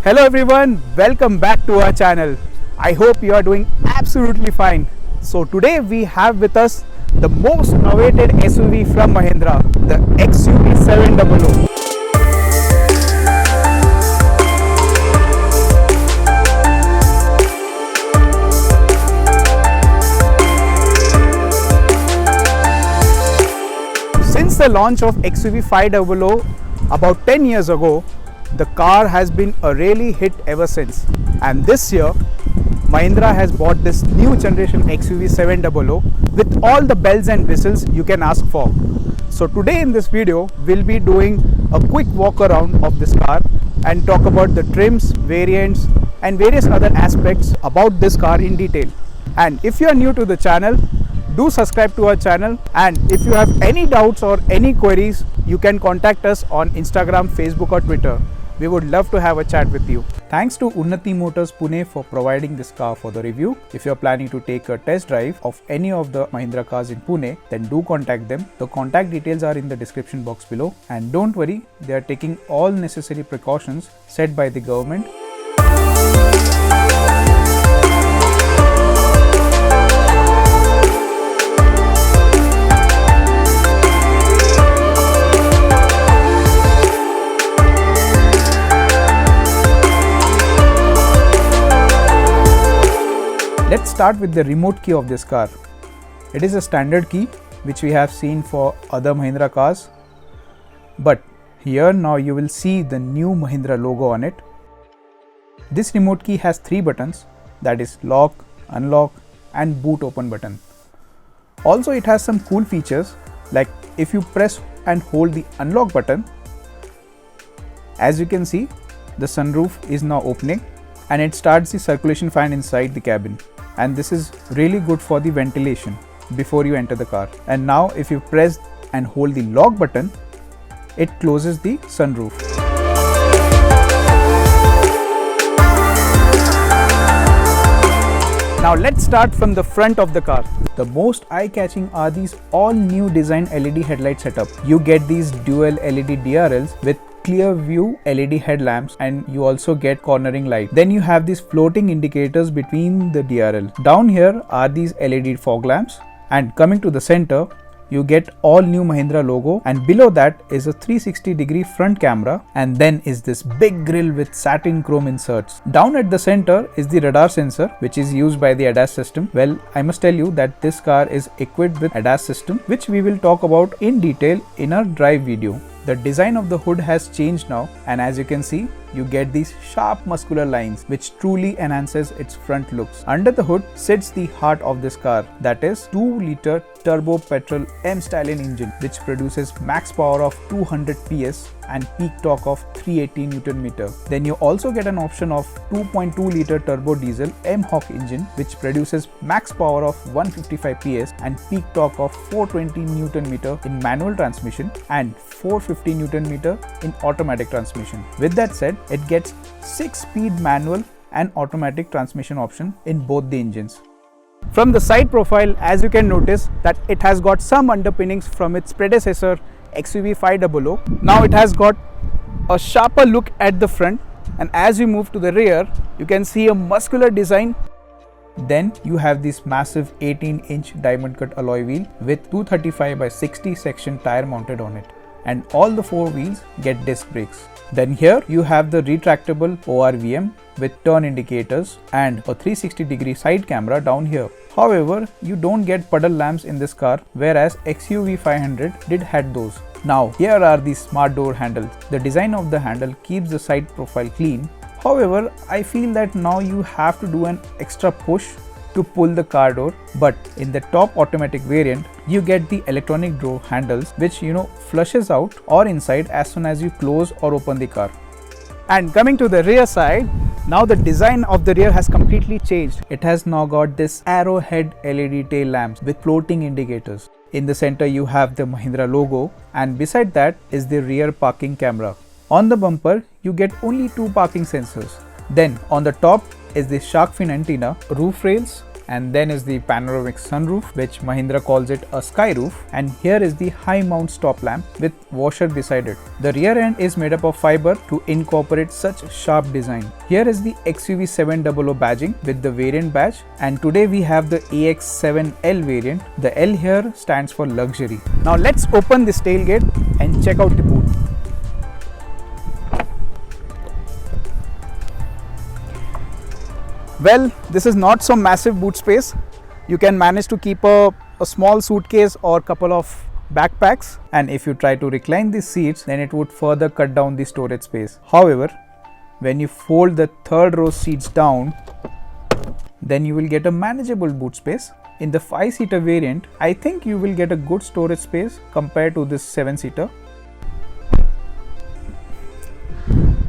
Hello everyone, welcome back to our channel. I hope you are doing absolutely fine. So today we have with us the most awaited SUV from Mahindra, the XUV700. Since the launch of XUV500 about 10 years ago, the car has been a really hit ever since. And this year, Mahindra has bought this new generation XUV700 with all the bells and whistles you can ask for. So today in this video, we'll be doing a quick walk around of this car and talk about the trims, variants and various other aspects about this car in detail. And if you are new to the channel, do subscribe to our channel, and if you have any doubts or any queries, you can contact us on Instagram, Facebook or Twitter. We would love to have a chat with you. Thanks to Unnati Motors Pune for providing this car for the review. If you are planning to take a test drive of any of the Mahindra cars in Pune, then do contact them. The contact details are in the description box below. And don't worry, they are taking all necessary precautions set by the government. Let's start with the remote key of this car. It is a standard key which we have seen for other Mahindra cars, but here now you will see the new Mahindra logo on it. This remote key has 3 buttons, that is lock, unlock and boot open button. Also it has some cool features, like if you press and hold the unlock button, as you can see the sunroof is now opening and it starts the circulation fan inside the cabin. And this is really good for the ventilation before you enter the car. And now if you press and hold the lock button, it closes the sunroof. Now let's start from the front of the car. The most eye-catching are these all new design LED headlight setup. You get these dual LED DRLs with clear view LED headlamps, and you also get cornering light. Then you have these floating indicators between the DRL. Down here are these LED fog lamps, and coming to the center you get all new Mahindra logo, and below that is a 360-degree front camera, and then is this big grille with satin chrome inserts. Down at the center is the radar sensor which is used by the ADAS system. Well, I must tell you that this car is equipped with ADAS system, which we will talk about in detail in our drive video. The design of the hood has changed now, and as you can see, you get these sharp muscular lines which truly enhances its front looks. Under the hood sits the heart of this car, that is 2-liter turbo petrol M-Stallion engine which produces max power of 200 PS and peak torque of 380 Nm. Then you also get an option of 2.2-liter turbo diesel M-Hawk engine which produces max power of 155 PS and peak torque of 420 Nm in manual transmission and 450 Nm in automatic transmission. With that said, it gets 6-speed manual and automatic transmission option in both the engines. From the side profile, as you can notice that it has got some underpinnings from its predecessor XUV500. Now it has got a sharper look at the front, and as you move to the rear, you can see a muscular design. Then you have this massive 18-inch diamond cut alloy wheel with 235 by 60 section tire mounted on it, and all the 4 wheels get disc brakes. Then here you have the retractable ORVM with turn indicators and a 360-degree side camera down here. However, you don't get puddle lamps in this car, whereas XUV500 did had those. Now here are the smart door handles. The design of the handle keeps the side profile clean. However, I feel that now you have to do an extra push to pull the car door, but in the top automatic variant you get the electronic door handles which flushes out or inside as soon as you close or open the car. And coming to the rear side, now the design of the rear has completely changed. It has now got this arrowhead LED tail lamps with floating indicators. In the center you have the Mahindra logo, and beside that is the rear parking camera. On the bumper you get only 2 parking sensors. Then on the top is the shark fin antenna, roof rails And then is the panoramic sunroof, which Mahindra calls it a sky roof. And here is the high mount stop lamp with washer beside it. The rear end is made up of fiber to incorporate such sharp design. Here is the XUV 700 badging with the variant badge, and today we have the AX7L variant. The L here stands for luxury. Now let's open this tailgate and check out the boot. Well, this is not so massive boot space. You can manage to keep a small suitcase or couple of backpacks, and if you try to recline these seats, then it would further cut down the storage space. However, when you fold the third row seats down, then you will get a manageable boot space. In the 5-seater variant, I think you will get a good storage space compared to this 7-seater.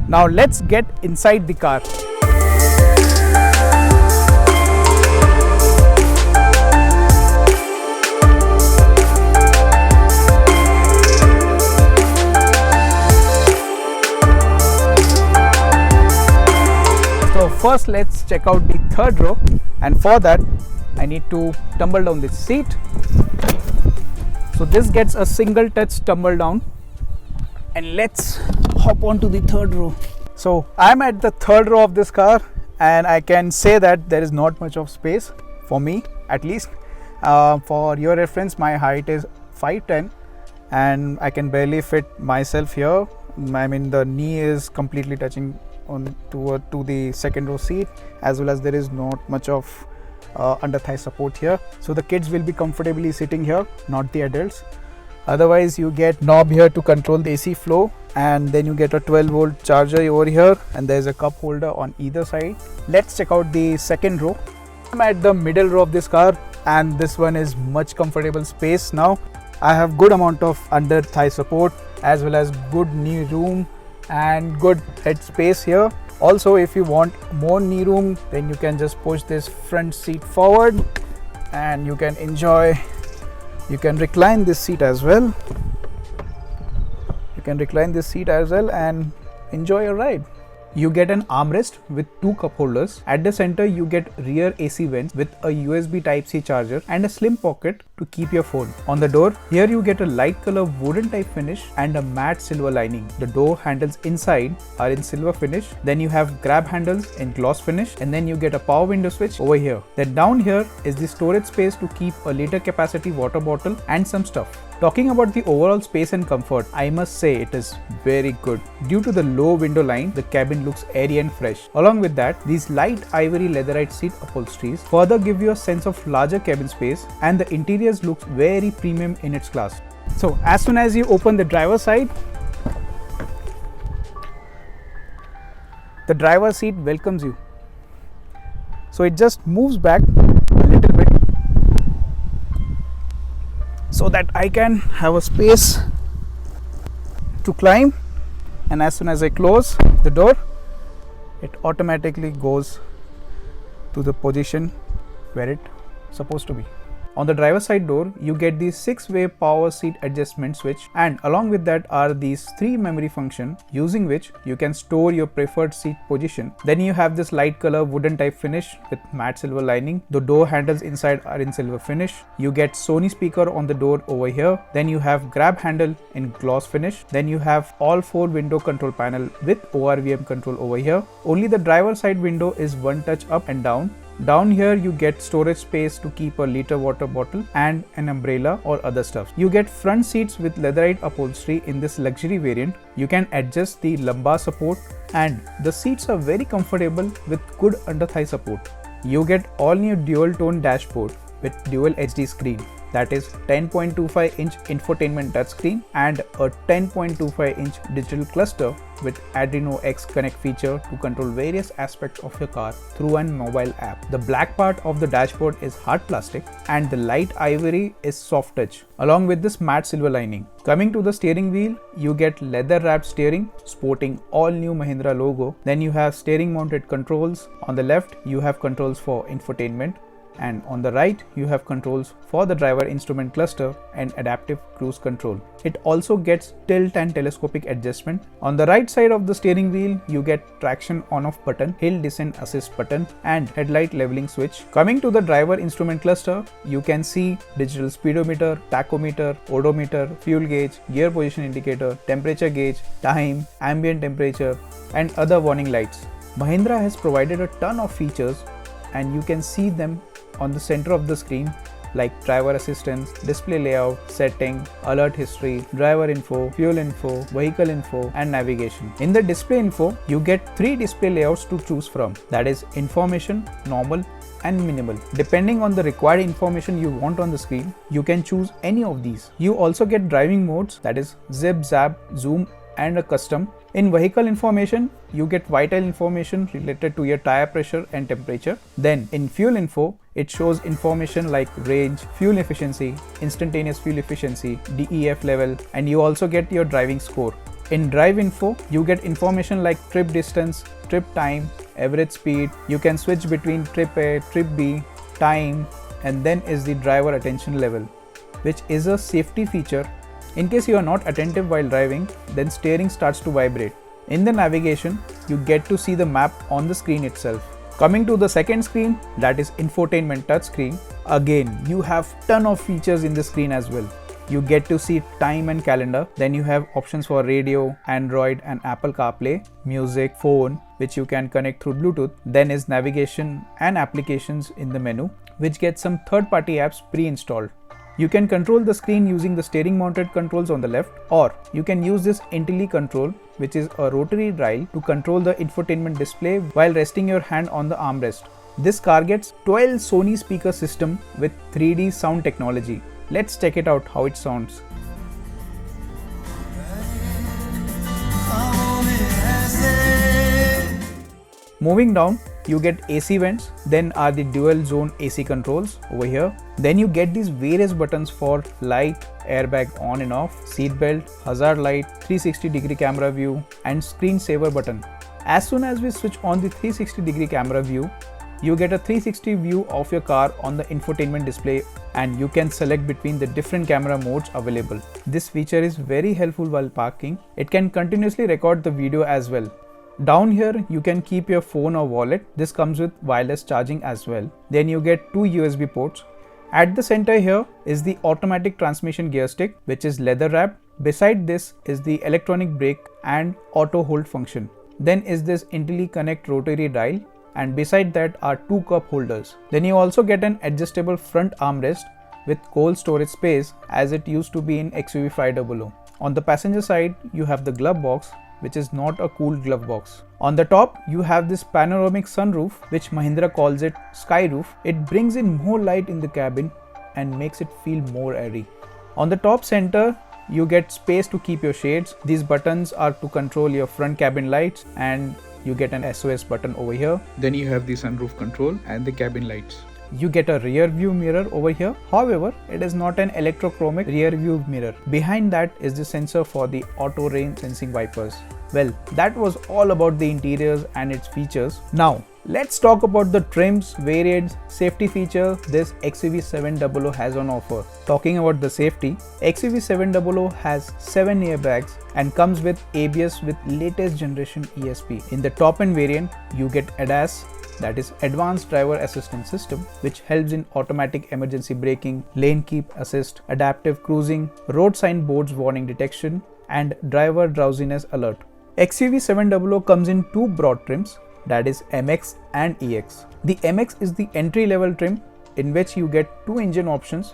Now let's get inside the car. So first let's check out the third row, and for that I need to tumble down this seat. So this gets a single touch tumble down, and let's hop onto the third row. So I'm at the third row of this car, and I can say that there is not much of space for me, at least. For your reference, my height is 5'10", and I can barely fit myself here. I mean, the knee is completely touching on to the second row seat, as well as there is not much of under thigh support here. So the kids will be comfortably sitting here, not the adults. Otherwise, you get knob here to control the AC flow, and then you get a 12-volt charger over here, and there's a cup holder on either side. Let's check out the second row. I'm at the middle row of this car, and this one is much comfortable space. Now I have good amount of under thigh support, as well as good knee room and good head space here. Also, if you want more knee room, then you can just push this front seat forward and you can enjoy. You can recline this seat as well. You can recline this seat as well and enjoy your ride. You get an armrest with 2 cup holders. At the center, you get rear AC vents with a USB Type-C charger and a slim pocket to keep your phone. On the door, here you get a light color wooden type finish and a matte silver lining. The door handles inside are in silver finish. Then you have grab handles in gloss finish, and then you get a power window switch over here. Then down here is the storage space to keep a liter capacity water bottle and some stuff. Talking about the overall space and comfort, I must say it is very good. Due to the low window line, the cabin looks airy and fresh. Along with that, these light ivory leatherite seat upholsteries further give you a sense of larger cabin space, and the interiors looks very premium in its class. So as soon as you open the driver's side, the driver's seat welcomes you. So it just moves back a little bit, so that I can have a space to climb, and as soon as I close the door, it automatically goes to the position where it's supposed to be. On the driver's side door, you get the 6-way power seat adjustment switch, and along with that are these 3 memory functions using which you can store your preferred seat position. Then you have this light color wooden type finish with matte silver lining. The door handles inside are in silver finish. You get Sony speaker on the door over here. Then you have grab handle in gloss finish. Then you have all 4 window control panel with ORVM control over here. Only the driver's side window is one touch up and down. Down here you get storage space to keep a liter water bottle and an umbrella or other stuff. You get front seats with leatherite upholstery in this luxury variant. You can adjust the lumbar support, and the seats are very comfortable with good under thigh support. You get all new dual tone dashboard with dual HD screen, that is 10.25-inch infotainment touchscreen and a 10.25-inch digital cluster with Adreno X Connect feature to control various aspects of your car through an mobile app. The black part of the dashboard is hard plastic and the light ivory is soft touch, along with this matte silver lining. Coming to the steering wheel, you get leather wrapped steering sporting all new Mahindra logo. Then you have steering mounted controls. On the left, you have controls for infotainment, And on the right, you have controls for the driver instrument cluster and adaptive cruise control. It also gets tilt and telescopic adjustment. On the right side of the steering wheel, you get traction on-off button, hill descent assist button, and headlight leveling switch. Coming to the driver instrument cluster, you can see digital speedometer, tachometer, odometer, fuel gauge, gear position indicator, temperature gauge, time, ambient temperature, and other warning lights. Mahindra has provided a ton of features, and you can see them on the center of the screen, like driver assistance, display layout, setting, alert history, driver info, fuel info, vehicle info, and navigation. In the display info, you get 3 display layouts to choose from, that is information, normal, and minimal. Depending on the required information you want on the screen, you can choose any of these. You also get driving modes, that is zip, zap, zoom, and a custom. In vehicle information, you get vital information related to your tire pressure and temperature. Then in fuel info, it shows information like range, fuel efficiency, instantaneous fuel efficiency, DEF level, and you also get your driving score. In drive info, you get information like trip distance, trip time, average speed. You can switch between trip A, trip B, time, and then is the driver attention level, which is a safety feature. In case you are not attentive while driving, then steering starts to vibrate. In the navigation, you get to see the map on the screen itself. Coming to the second screen, that is infotainment touchscreen. Again, you have ton of features in the screen as well. You get to see time and calendar. Then you have options for radio, Android and Apple CarPlay, music, phone, which you can connect through Bluetooth. Then is navigation and applications in the menu, which gets some third-party apps pre-installed. You can control the screen using the steering mounted controls on the left, or you can use this IntelliControl, which is a rotary dial, to control the infotainment display while resting your hand on the armrest. This car gets 12 Sony speaker system with 3D sound technology. Let's check it out how it sounds. Moving down, you get AC vents, then are the dual zone AC controls over here. Then you get these various buttons for light, airbag on and off, seat belt, hazard light, 360-degree camera view, and screensaver button. As soon as we switch on the 360-degree camera view, you get a 360 view of your car on the infotainment display, and you can select between the different camera modes available. This feature is very helpful while parking. It can continuously record the video as well. Down here, you can keep your phone or wallet. This comes with wireless charging as well. Then you get 2 USB ports. At the center here is the automatic transmission gear stick, which is leather wrapped. Beside this is the electronic brake and auto hold function. Then is this IntelliConnect rotary dial, and beside that are 2 cup holders. Then you also get an adjustable front armrest with cold storage space, as it used to be in XUV 500. On the passenger side, you have the glove box, which is not a cooled glove box. On the top, you have this panoramic sunroof, which Mahindra calls it sky roof. It brings in more light in the cabin and makes it feel more airy. On the top center, you get space to keep your shades. These buttons are to control your front cabin lights, and you get an SOS button over here. Then you have the sunroof control and the cabin lights. You get a rear view mirror over here. However, it is not an electrochromic rear view mirror. Behind that is the sensor for the auto rain sensing wipers. Well, that was all about the interiors and its features. Now, let's talk about the trims, variants, safety feature this XUV 700 has on offer. Talking about the safety, XUV 700 has 7 airbags and comes with ABS with latest generation ESP. In the top end variant, you get ADAS, that is Advanced Driver Assistance System, which helps in automatic emergency braking, lane keep assist, adaptive cruising, road sign boards warning detection, and driver drowsiness alert. XUV 700 comes in 2 broad trims, that is MX and EX. The MX is the entry level trim, in which you get 2 engine options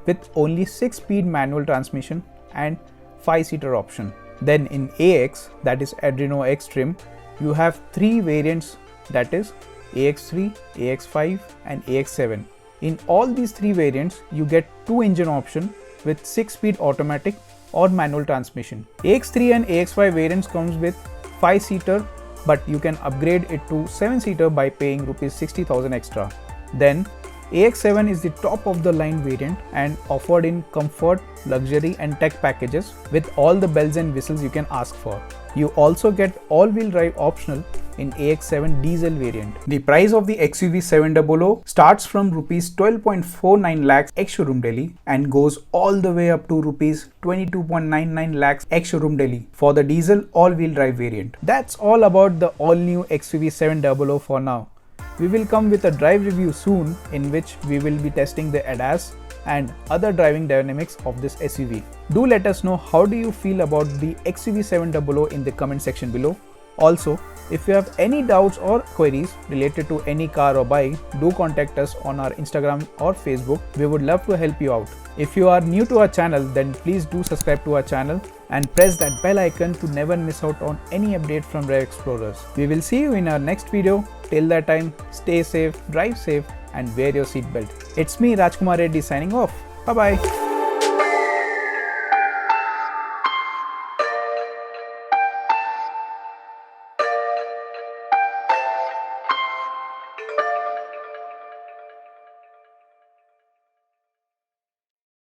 with only 6-speed manual transmission and 5-seater option. Then in AX, that is Adreno X trim, you have 3 variants, that is AX3, AX5 and AX7. In all these 3 variants, you get 2 engine option with 6-speed automatic or manual transmission. AX3 and AX5 variants comes with 5-seater, but you can upgrade it to 7-seater by paying Rs 60,000 extra. Then AX7 is the top of the line variant and offered in comfort, luxury and tech packages with all the bells and whistles you can ask for. You also get all-wheel drive optional in AX7 diesel variant. The price of the XUV700 starts from rupees 12.49 lakhs ex-showroom Delhi and goes all the way up to rupees 22.99 lakhs ex-showroom Delhi for the diesel all-wheel drive variant. That's all about the all-new XUV700 for now. We will come with a drive review soon in which we will be testing the ADAS and other driving dynamics of this SUV. Do let us know how do you feel about the XUV700 in the comment section below. Also, if you have any doubts or queries related to any car or bike, do contact us on our Instagram or Facebook. We would love to help you out. If you are new to our channel, then please do subscribe to our channel and press that bell icon to never miss out on any update from Drive Explorers. We will see you in our next video. Till that time, stay safe, drive safe and wear your seatbelt. It's me Rajkumar Reddy signing off. Bye bye.